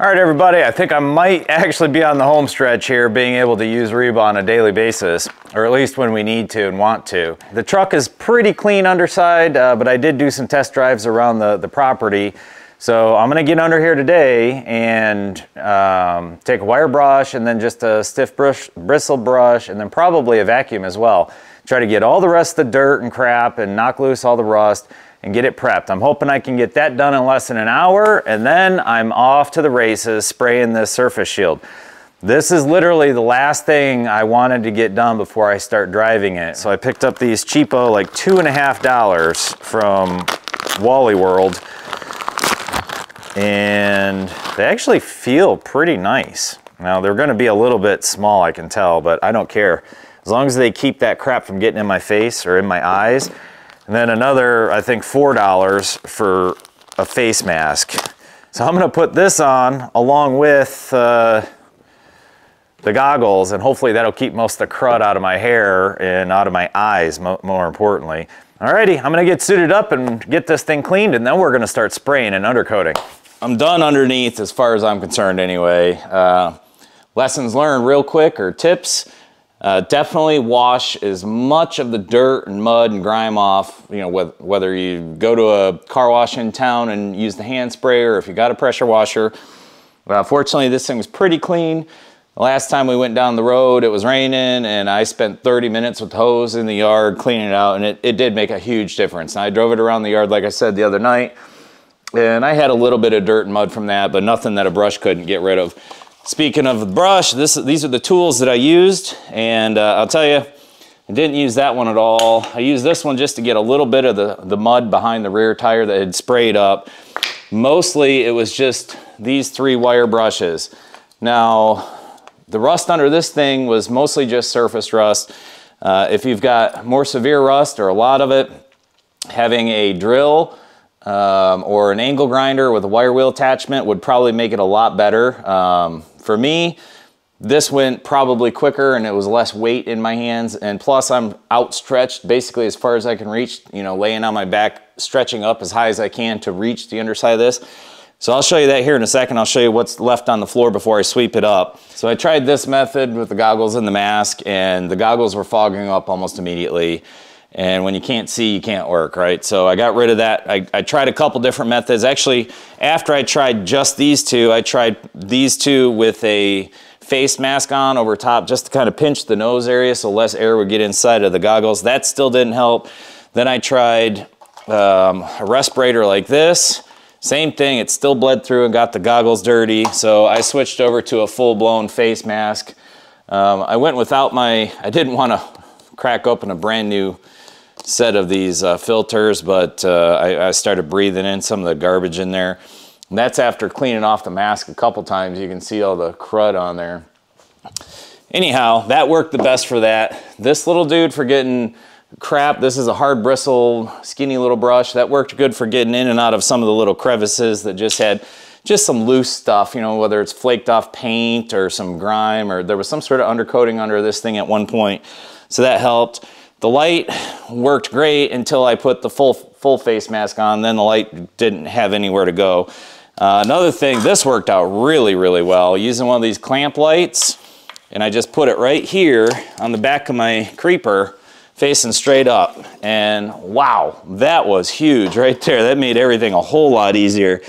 All right, everybody, I think I might actually be on the home stretch here, being able to use Reba on a daily basis, or at least when we need to and want to. The truck is pretty clean underside, but I did do some test drives around the property. So I'm gonna get under here today and take a wire brush and then just a stiff bristle brush and then probably a vacuum as well. Try to get all the rest of the dirt and crap and knock loose all the rust and get it prepped. I'm hoping I can get that done in less than an hour, and then I'm off to the races spraying this surface shield. This is literally the last thing I wanted to get done before I start driving it. So I picked up these cheapo, like $2.50 from Wally World, and they actually feel pretty nice. Now they're gonna be a little bit small, I can tell, but I don't care. As long as they keep that crap from getting in my face or in my eyes. And then another, I think, $4 for a face mask. So I'm gonna put this on along with the goggles, and hopefully that'll keep most of the crud out of my hair and out of my eyes, more importantly. Alrighty, I'm gonna get suited up and get this thing cleaned, and then we're gonna start spraying and undercoating. I'm done underneath as far as I'm concerned anyway. Lessons learned real quick, or tips. Definitely wash as much of the dirt and mud and grime off, you know, whether you go to a car wash in town and use the hand sprayer, or if you got a pressure washer. Fortunately, this thing was pretty clean. The last time we went down the road, it was raining, and I spent 30 minutes with the hose in the yard cleaning it out, and it did make a huge difference. And I drove it around the yard, like I said, the other night, and I had a little bit of dirt and mud from that, but nothing that a brush couldn't get rid of. Speaking of the brush, these are the tools that I used, and I'll tell you, I didn't use that one at all. I used this one just to get a little bit of the mud behind the rear tire that had sprayed up. Mostly it was just these 3 wire brushes. Now, the rust under this thing was mostly just surface rust. If you've got more severe rust or a lot of it, having a drill or an angle grinder with a wire wheel attachment would probably make it a lot better. For me, this went probably quicker, and it was less weight in my hands, and plus I'm outstretched basically as far as I can reach, you know, laying on my back, stretching up as high as I can to reach the underside of this. So I'll show you that here in a second. I'll show you what's left on the floor before I sweep it up. So I tried this method with the goggles and the mask, and the goggles were fogging up almost immediately. And when you can't see, you can't work, right? So I got rid of that. I tried a couple different methods. Actually, after I tried just these two, I tried these two with a face mask on over top just to kind of pinch the nose area so less air would get inside of the goggles. That still didn't help. Then I tried a respirator like this. Same thing, it still bled through and got the goggles dirty. So I switched over to a full-blown face mask. I went without I didn't want to crack open a brand new set of these filters, but I started breathing in some of the garbage in there. And that's after cleaning off the mask a couple times. You can see all the crud on there. Anyhow, that worked the best for that. This little dude for getting crap, this is a hard bristle, skinny little brush. That worked good for getting in and out of some of the little crevices that just had just some loose stuff, you know, whether it's flaked off paint or some grime, or there was some sort of undercoating under this thing at one point. So that helped. The light worked great until I put the full face mask on, then the light didn't have anywhere to go. Another thing, this worked out really, really well. Using one of these clamp lights, and I just put it right here on the back of my creeper, facing straight up. And wow, that was huge right there. That made everything a whole lot easier.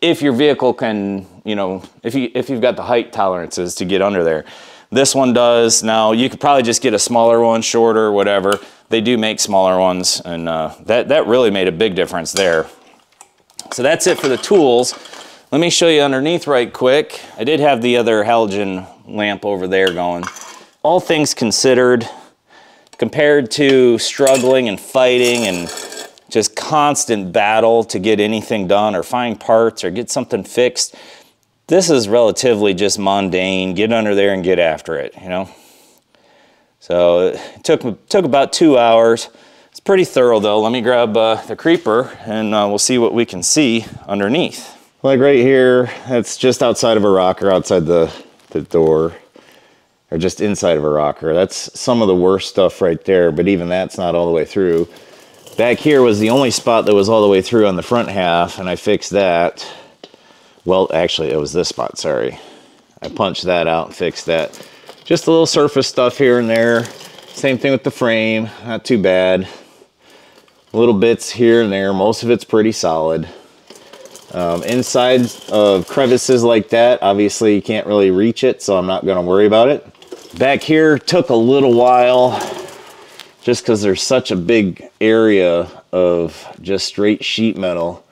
If your vehicle can, you know, if you've got the height tolerances to get under there. This one does. Now, you could probably just get a smaller one, shorter, whatever. They do make smaller ones, and that really made a big difference there. So that's it for the tools. Let me show you underneath right quick. I did have the other halogen lamp over there going. All things considered, compared to struggling and fighting and just constant battle to get anything done or find parts or get something fixed, this is relatively just mundane. Get under there and get after it, you know? So it took about 2 hours. It's pretty thorough though. Let me grab the creeper and we'll see what we can see underneath. Like right here, that's just outside of a rocker, outside the door, or just inside of a rocker. That's some of the worst stuff right there, but even that's not all the way through. Back here was the only spot that was all the way through on the front half, and I fixed that. Well, actually, it was this spot, sorry. I punched that out and fixed that. Just a little surface stuff here and there. Same thing with the frame, not too bad. Little bits here and there, most of it's pretty solid. Inside of crevices like that, obviously you can't really reach it, so I'm not gonna worry about it. Back here took a little while, just because there's such a big area of just straight sheet metal.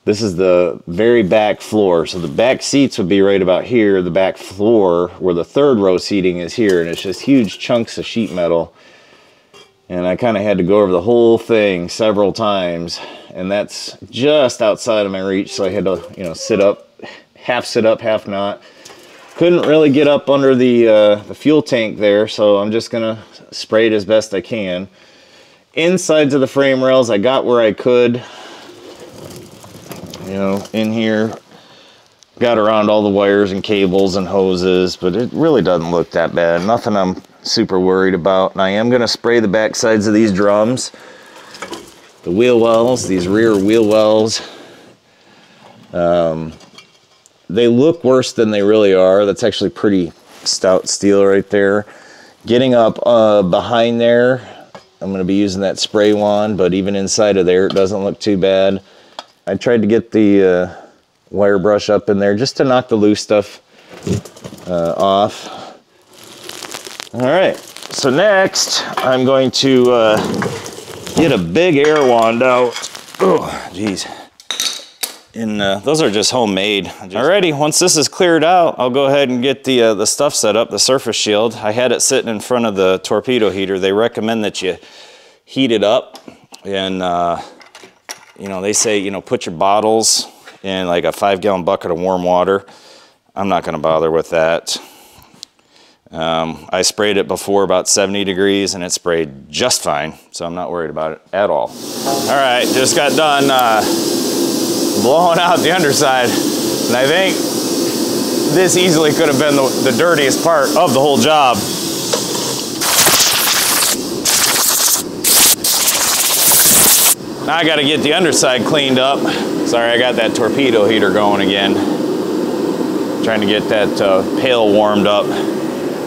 This is the very back floor, so the back seats would be right about here. The back floor, where the third row seating is here, and it's just huge chunks of sheet metal. And I kind of had to go over the whole thing several times, and that's just outside of my reach, so I had to, you know, sit up, half not. Couldn't really get up under the fuel tank there, so I'm just gonna spray it as best I can. Insides of the frame rails, I got where I could. You know, in here, got around all the wires and cables and hoses, but it really doesn't look that bad. Nothing I'm super worried about. And I am going to spray the back sides of these drums, the wheel wells, these rear wheel wells. They look worse than they really are. That's actually pretty stout steel right there. Getting up behind there, I'm going to be using that spray wand, but even inside of there, it doesn't look too bad. I tried to get the wire brush up in there just to knock the loose stuff off. All right, so next I'm going to get a big air wand out. Oh, geez. And those are just homemade. Alrighty, once this is cleared out, I'll go ahead and get the stuff set up, the surface shield. I had it sitting in front of the torpedo heater. They recommend that you heat it up, and you know, they say, you know, put your bottles in like a 5-gallon bucket of warm water. I'm not gonna bother with that. I sprayed it before about 70 degrees and it sprayed just fine, so I'm not worried about it at all. All right, just got done blowing out the underside, and I think this easily could have been the dirtiest part of the whole job. Now I gotta get the underside cleaned up. Sorry, I got that torpedo heater going again. Trying to get that pail warmed up.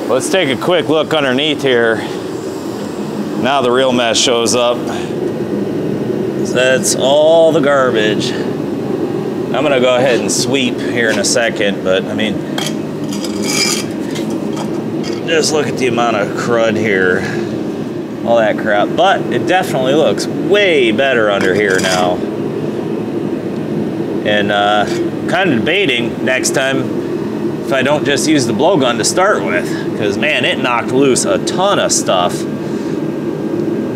Let's take a quick look underneath here. Now the real mess shows up. That's all the garbage. I'm gonna go ahead and sweep here in a second, but I mean, just look at the amount of crud here. All that crap, but it definitely looks way better under here now. And kind of debating next time if I don't just use the blowgun to start with, because man, it knocked loose a ton of stuff.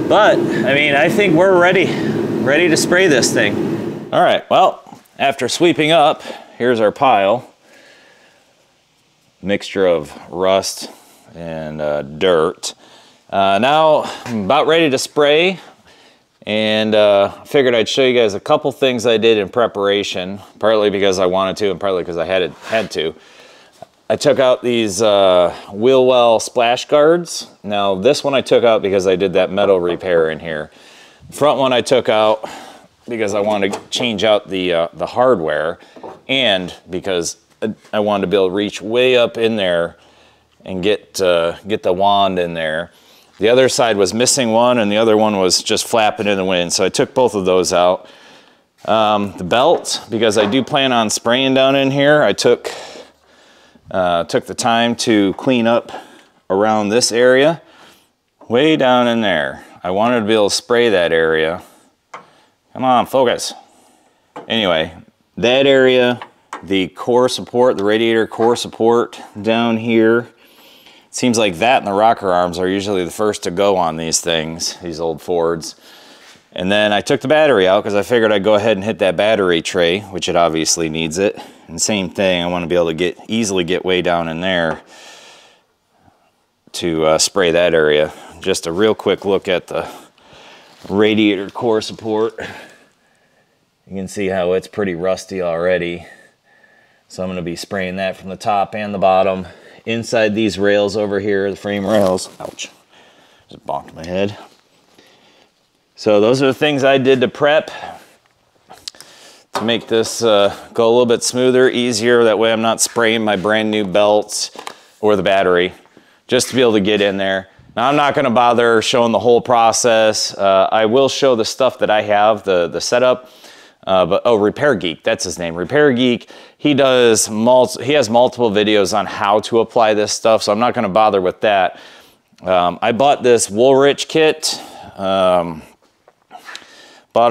But I mean, I think we're ready to spray this thing. All right, well, after sweeping up, here's our pile. Mixture of rust and dirt. Now I'm about ready to spray, and figured I'd show you guys a couple things I did in preparation, partly because I wanted to and partly because I had to. I took out these wheel well splash guards. Now this one I took out because I did that metal repair in here. The front one I took out because I wanted to change out the hardware, and because I wanted to be able to reach way up in there and get the wand in there. The other side was missing one, and the other one was just flapping in the wind, so I took both of those out. The belt, because I do plan on spraying down in here, I took the time to clean up around this area, way down in there. I wanted to be able to spray that area. Come on, focus. Anyway, that area, the core support, the radiator core support down here, seems like that and the rocker arms are usually the first to go on these things, these old Fords. And then I took the battery out because I figured I'd go ahead and hit that battery tray, which it obviously needs it. And same thing, I want to be able to easily get way down in there to spray that area. Just a real quick look at the radiator core support. You can see how it's pretty rusty already. So I'm going to be spraying that from the top and the bottom. Inside these rails over here, the frame rails. Ouch, just bonked my head. So those are the things I did to prep. to make this go a little bit smoother, easier. That way I'm not spraying my brand new belts or the battery, just to be able to get in there. Now I'm not gonna bother showing the whole process. I will show the stuff that I have, the setup. Repair Geek, that's his name, Repair Geek. He has multiple videos on how to apply this stuff, so I'm not gonna bother with that. I bought this Woolrich kit, bought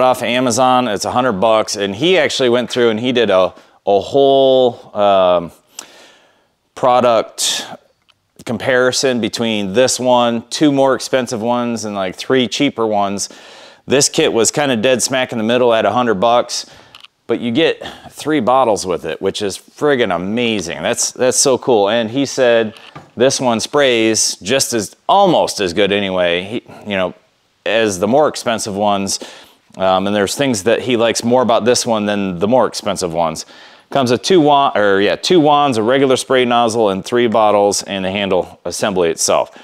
off Amazon. It's $100, and he actually went through and he did a whole product comparison between this one, 2 more expensive ones, and like 3 cheaper ones. This kit was kind of dead smack in the middle at $100, but you get 3 bottles with it, which is friggin' amazing. That's so cool. And he said this one sprays almost as good anyway, as the more expensive ones. And there's things that he likes more about this one than the more expensive ones. Comes with 2 wands, a regular spray nozzle, and 3 bottles, and the handle assembly itself.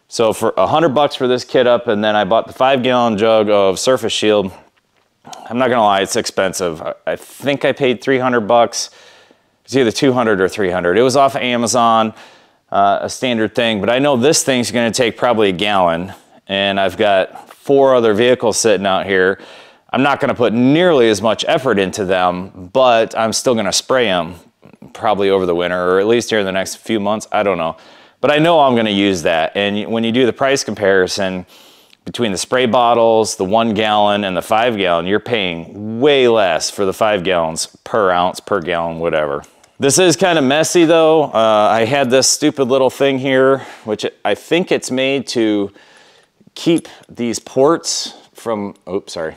So for $100 for this kit up, and then I bought the 5-gallon jug of Surface Shield. I'm not gonna lie, it's expensive. I think I paid $300. It's either $200 or $300. It was off of Amazon, a standard thing, but I know this thing's gonna take probably a gallon, and I've got 4 other vehicles sitting out here. I'm not gonna put nearly as much effort into them, but I'm still gonna spray them probably over the winter, or at least here in the next few months, I don't know. But I know I'm gonna use that. And when you do the price comparison between the spray bottles, the 1 gallon, and the 5 gallon, you're paying way less for the 5 gallons per ounce, per gallon, whatever. This is kind of messy though. I had this stupid little thing here, which I think it's made to keep these ports from, oops, sorry.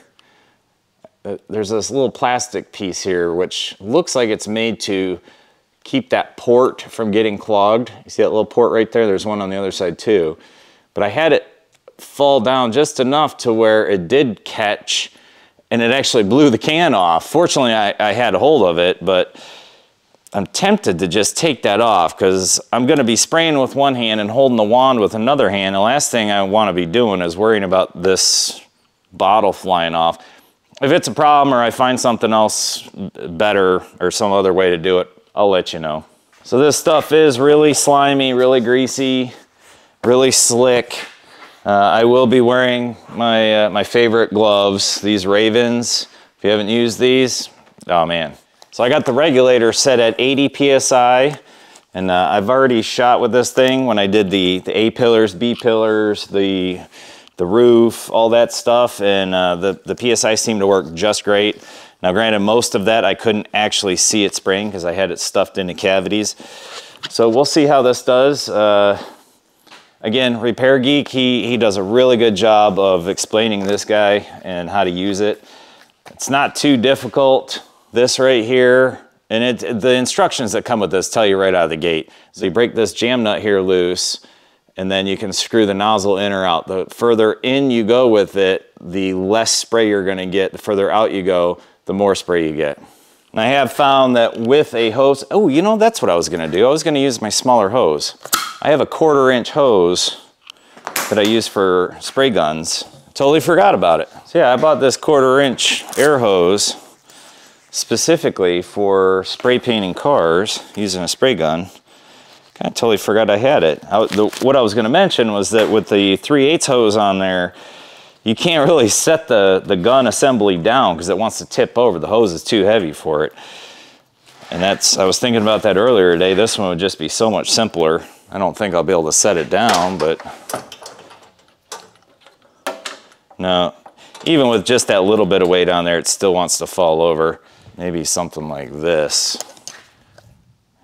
There's this little plastic piece here, which looks like it's made to keep that port from getting clogged. You see that little port right there? There's one on the other side too. But I had it fall down just enough to where it did catch, and it actually blew the can off. Fortunately, I had a hold of it, but I'm tempted to just take that off because I'm gonna be spraying with one hand and holding the wand with another hand. The last thing I wanna be doing is worrying about this bottle flying off. If it's a problem or I find something else better or some other way to do it, I'll let you know. So this stuff is really slimy, really greasy, really slick. I will be wearing my favorite gloves, these Ravens. If you haven't used these, oh man. So I got the regulator set at 80 PSI, and I've already shot with this thing when I did the A pillars, B pillars, the roof, all that stuff, and the PSI seemed to work just great. Now granted, most of that I couldn't actually see it spraying because I had it stuffed into cavities. So we'll see how this does. Again, Repair Geek, he does a really good job of explaining this guy and how to use it. It's not too difficult. This right here, and the instructions that come with this tell you right out of the gate. So you break this jam nut here loose, and then you can screw the nozzle in or out. The further in you go with it, the less spray you're gonna get. The further out you go, the more spray you get. And I have found that with a hose, oh, you know, that's what I was gonna do. I was gonna use my smaller hose. I have a 1/4-inch hose that I use for spray guns. Totally forgot about it. So yeah, I bought this 1/4-inch air hose specifically for spray painting cars using a spray gun. Kind of totally forgot I had it. What I was gonna mention was that with the 3/8 hose on there, you can't really set the gun assembly down because it wants to tip over. The hose is too heavy for it. And I was thinking about that earlier today. This one would just be so much simpler. I don't think I'll be able to set it down, but no, even with just that little bit of weight on there, it still wants to fall over. Maybe something like this.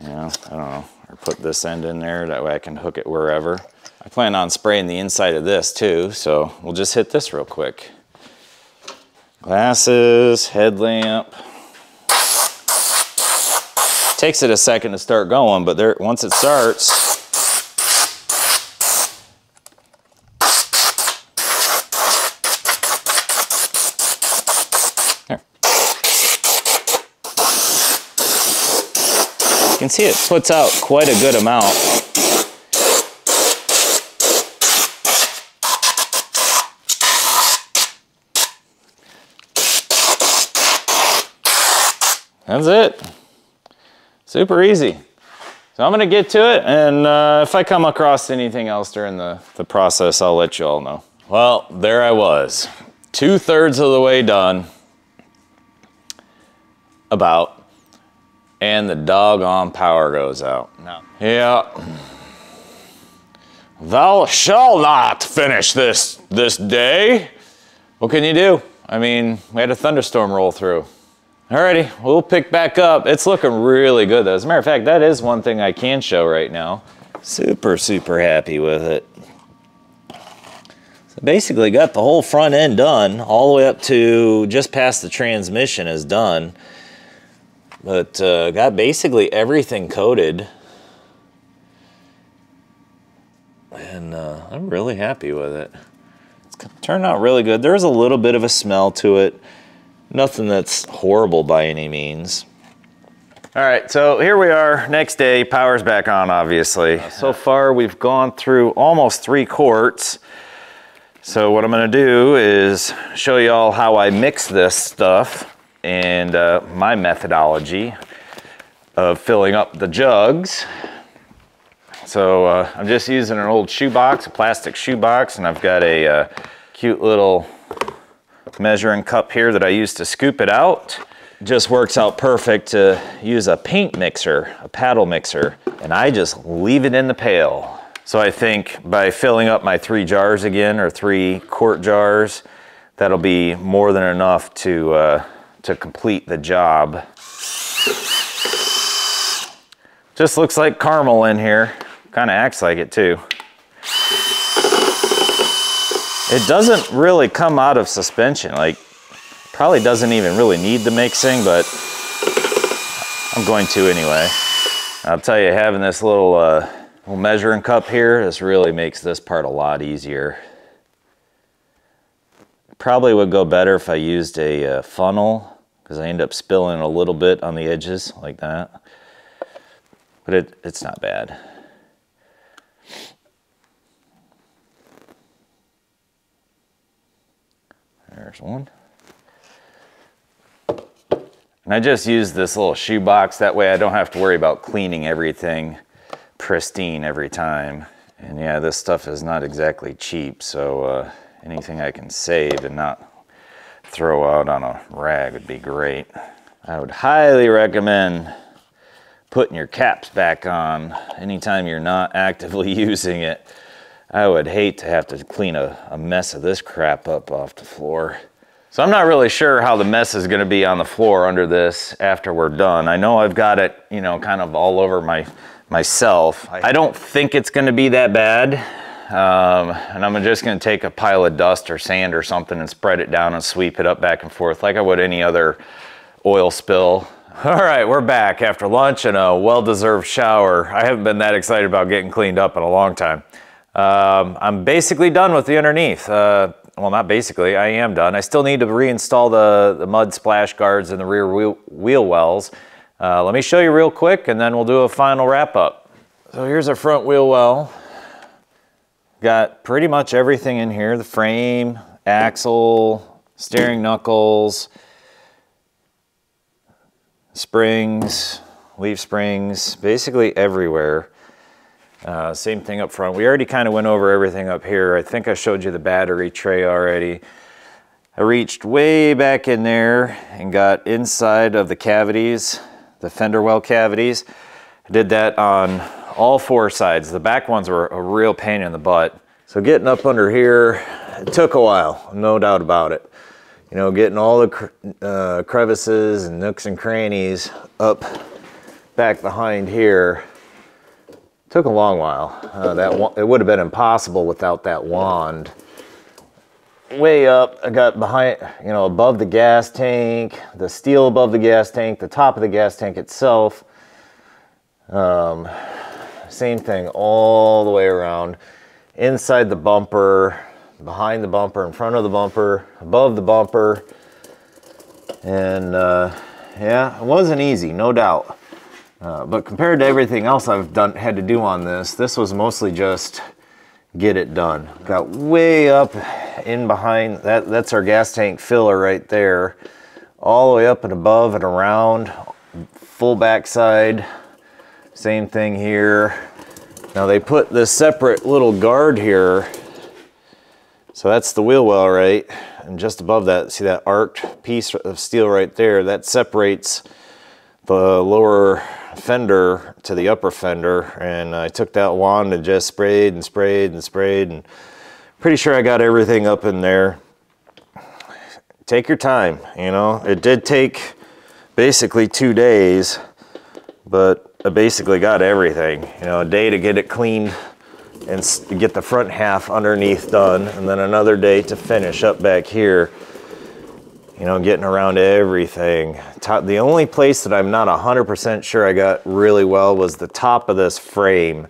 You know, I don't know. Or put this end in there, that way I can hook it wherever. I plan on spraying the inside of this too, so we'll just hit this real quick. Glasses, headlamp. Takes it a second to start going, but once it starts, you can see it puts out quite a good amount. That's it. Super easy. So I'm gonna get to it, and if I come across anything else during the process, I'll let you all know. Well, there I was, 2/3 of the way done, about, and the doggone power goes out. No. Yeah. Thou shalt not finish this day. What can you do? I mean, we had a thunderstorm roll through. Alrighty, we'll pick back up. It's looking really good though. As a matter of fact, that is one thing I can show right now. Super, super happy with it. So basically got the whole front end done, all the way up to just past the transmission is done. But got basically everything coated. And I'm really happy with it. It's turned out really good. There's a little bit of a smell to it. Nothing that's horrible by any means. All right, so here we are, next day, power's back on, obviously. So far, we've gone through almost 3 quarts. So what I'm gonna do is show you all how I mix this stuff and my methodology of filling up the jugs. So I'm just using an old shoebox, a plastic shoebox, and I've got a cute little measuring cup here that I use to scoop it out. Just works out perfect to use a paint mixer, a paddle mixer, and I just leave it in the pail. So I think by filling up my 3 jars again, or 3 quart jars, that'll be more than enough to complete the job. Just looks like caramel in here. Kind of acts like it too. It doesn't really come out of suspension. Like, probably doesn't even really need the mixing, but I'm going to anyway. I'll tell you, having this little measuring cup here, this really makes this part a lot easier. Probably would go better if I used a funnel, because I end up spilling a little bit on the edges like that. But it's not bad. There's one. And I just use this little shoebox, that way I don't have to worry about cleaning everything pristine every time. And yeah, this stuff is not exactly cheap, so anything I can save and not throw out on a rag would be great. I would highly recommend putting your caps back on anytime you're not actively using it. I would hate to have to clean a mess of this crap up off the floor. So I'm not really sure how the mess is gonna be on the floor under this after we're done. I know I've got it, you know, kind of all over myself. I don't think it's gonna be that bad. And I'm just gonna take a pile of dust or sand or something and spread it down and sweep it up back and forth like I would any other oil spill. All right, we're back after lunch and a well-deserved shower. I haven't been that excited about getting cleaned up in a long time. I'm basically done with the underneath. Well, not basically, I am done. I still need to reinstall the mud splash guards in the rear wheel wells. Let me show you real quick and then we'll do a final wrap up. So here's our front wheel well. Got pretty much everything in here. The frame, axle, steering knuckles, springs, leaf springs, basically everywhere. Same thing up front. We already kind of went over everything up here. I think I showed you the battery tray already. I reached way back in there and got inside of the cavities, the fender well cavities. I did that on all 4 sides. The back ones were a real pain in the butt. So getting up under here, it took a while, no doubt about it. You know, getting all the crevices and nooks and crannies up back behind here took a long while. It would have been impossible without that wand. Way up, I got behind, you know, above the gas tank, the steel above the gas tank, the top of the gas tank itself. Same thing all the way around. Inside the bumper, behind the bumper, in front of the bumper, above the bumper. And yeah, it wasn't easy, no doubt. But compared to everything else I've had to do on this was mostly just get it done. Got way up in behind, that's our gas tank filler right there. All the way up and above and around, full backside, same thing here. Now they put this separate little guard here. So that's the wheel well, right? And just above that, see that arced piece of steel right there? That separates the lower fender to the upper fender. And I took that wand and just sprayed and sprayed and sprayed, and pretty sure I got everything up in there. Take your time, you know. It did take basically 2 days, but I basically got everything. You know, a day to get it cleaned and get the front half underneath done, and then another day to finish up back here. You know, getting around everything. The only place that I'm not 100% sure I got really well was the top of this frame.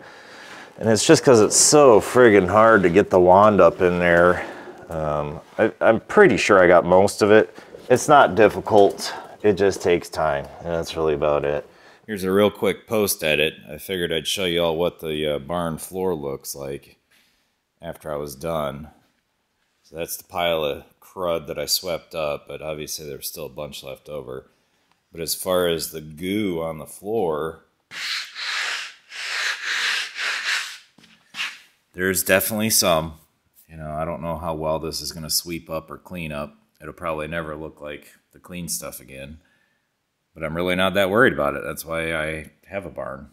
And it's just because it's so friggin' hard to get the wand up in there. I'm pretty sure I got most of it. It's not difficult, it just takes time, and that's really about it. Here's a real quick post edit. I figured I'd show you all what the barn floor looks like after I was done. So that's the pile of crud that I swept up, but obviously there's still a bunch left over. But as far as the goo on the floor, there's definitely some. You know, I don't know how well this is going to sweep up or clean up. It'll probably never look like the clean stuff again. But I'm really not that worried about it. That's why I have a barn.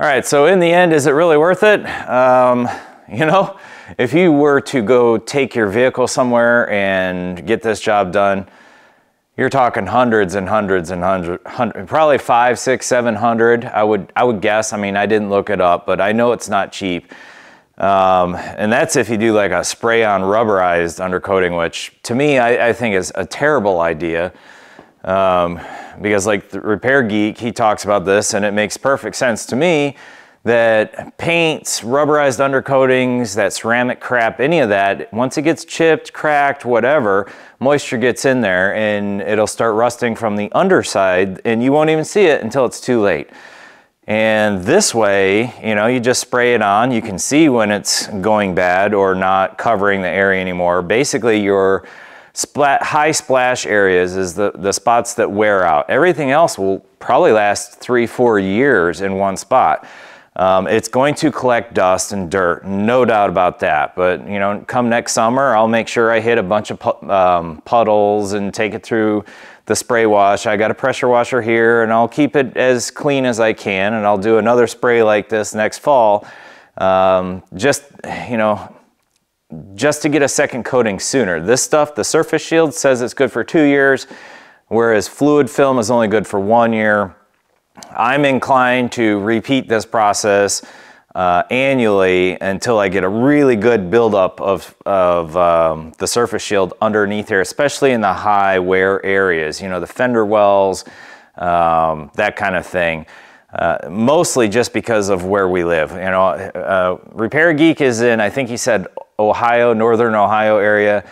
All right, so in the end, is it really worth it? You know, if you were to go take your vehicle somewhere and get this job done, you're talking hundreds and hundreds and hundreds, probably 500, 600, 700. I would guess. I mean, I didn't look it up, but I know it's not cheap. And that's if you do like a spray-on rubberized undercoating, which to me, I think is a terrible idea. Because like the Repair Geek, he talks about this, and it makes perfect sense to me that paints, rubberized undercoatings, that ceramic crap, any of that, once it gets chipped, cracked, whatever, moisture gets in there and it'll start rusting from the underside, and you won't even see it until it's too late. And this way, you know, you just spray it on. You can see when it's going bad or not covering the area anymore. Basically, your high splash areas is the spots that wear out. Everything else will probably last 3-4 years in one spot. It's going to collect dust and dirt, no doubt about that. But you know, come next summer, I'll make sure I hit a bunch of puddles and take it through the spray wash. I got a pressure washer here, and I'll keep it as clean as I can, and I'll do another spray like this next fall. Just, you know, just to get a second coating sooner. This stuff, the Surface Shield, says it's good for 2 years, whereas fluid film is only good for 1 year. I'm inclined to repeat this process annually until I get a really good buildup of the Surface Shield underneath here, especially in the high wear areas, you know, the fender wells, that kind of thing. Mostly just because of where we live. You know, Repair Geek is in, I think he said, Ohio, northern Ohio area.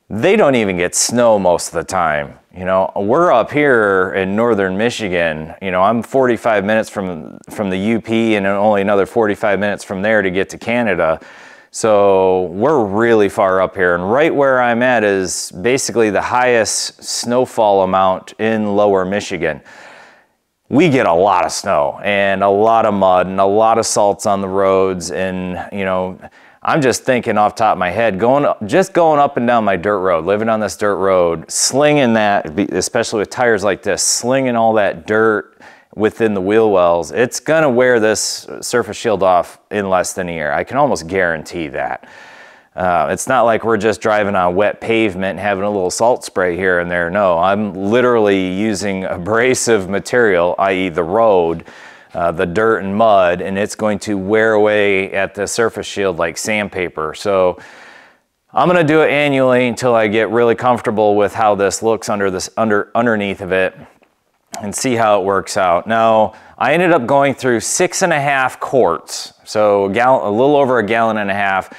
They don't even get snow most of the time. You know, we're up here in northern Michigan. You know, I'm 45 minutes from the UP, and only another 45 minutes from there to get to Canada. So we're really far up here, and right where I'm at is basically the highest snowfall amount in lower Michigan. We get a lot of snow and a lot of mud and a lot of salts on the roads, and you know, I'm just thinking off the top of my head, just going up and down my dirt road, living on this dirt road, slinging that, especially with tires like this, slinging all that dirt within the wheel wells, it's gonna wear this Surface Shield off in less than a year. I can almost guarantee that. It's not like we're just driving on wet pavement and having a little salt spray here and there. No, I'm literally using abrasive material, i.e. the road, the dirt and mud, and it's going to wear away at the Surface Shield like sandpaper. So I'm gonna do it annually until I get really comfortable with how this looks underneath of it and see how it works out. Now, I ended up going through 6.5 quarts, so a little over a gallon and a half.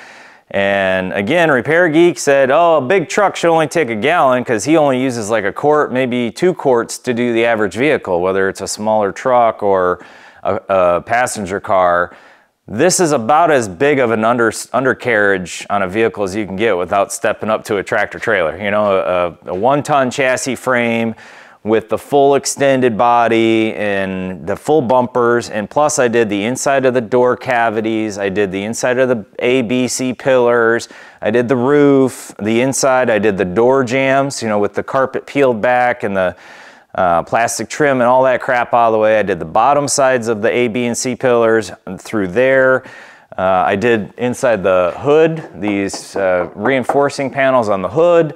And again, Repair Geek said, oh, a big truck should only take a gallon because he only uses like a quart, maybe 2 quarts to do the average vehicle, whether it's a smaller truck or a passenger car. This is about as big of an undercarriage on a vehicle as you can get without stepping up to a tractor trailer. You know, a 1-ton chassis frame with the full extended body and the full bumpers, and plus I did the inside of the door cavities, I did the inside of the A, B, C pillars, I did the roof, the inside, I did the door jambs, you know, with the carpet peeled back and the plastic trim and all that crap all the way. I did the bottom sides of the A, B, and C pillars through there. I did inside the hood, these reinforcing panels on the hood,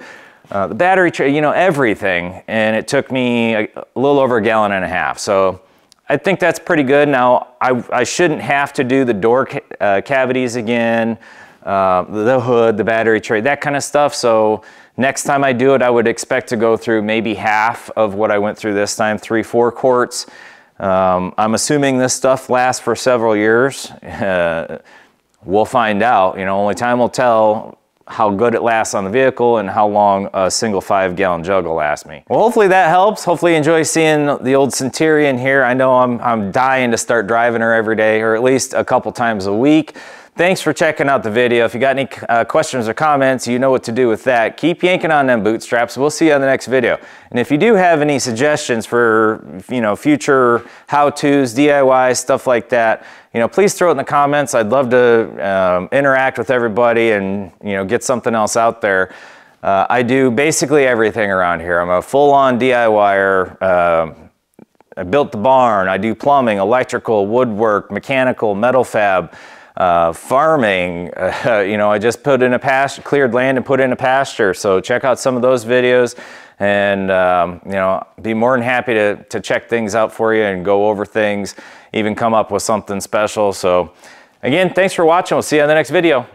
the battery tray, you know, everything. And it took me a little over 1.5 gallons. So I think that's pretty good. Now, I shouldn't have to do the door cavities again, the hood, the battery tray, that kind of stuff. So next time I do it, I would expect to go through maybe half of what I went through this time, 3-4 quarts. I'm assuming this stuff lasts for several years. We'll find out, you know, only time will tell how good it lasts on the vehicle and how long a single 5-gallon jug will last me. Well, hopefully that helps. Hopefully you enjoy seeing the old Centurion here. I know I'm dying to start driving her every day, or at least a couple times a week. Thanks for checking out the video. If you got any questions or comments, you know what to do with that. Keep yanking on them bootstraps. We'll see you on the next video. And if you do have any suggestions for, you know, future how-tos, DIYs, stuff like that, you know, please throw it in the comments. I'd love to interact with everybody and, you know, get something else out there. I do basically everything around here. I'm a full-on DIYer. I built the barn. I do plumbing, electrical, woodwork, mechanical, metal fab. Farming, you know, I just put in a pasture, cleared land and put in a pasture. So check out some of those videos, and you know, be more than happy to check things out for you and go over things, even come up with something special. So again, thanks for watching. We'll see you on the next video.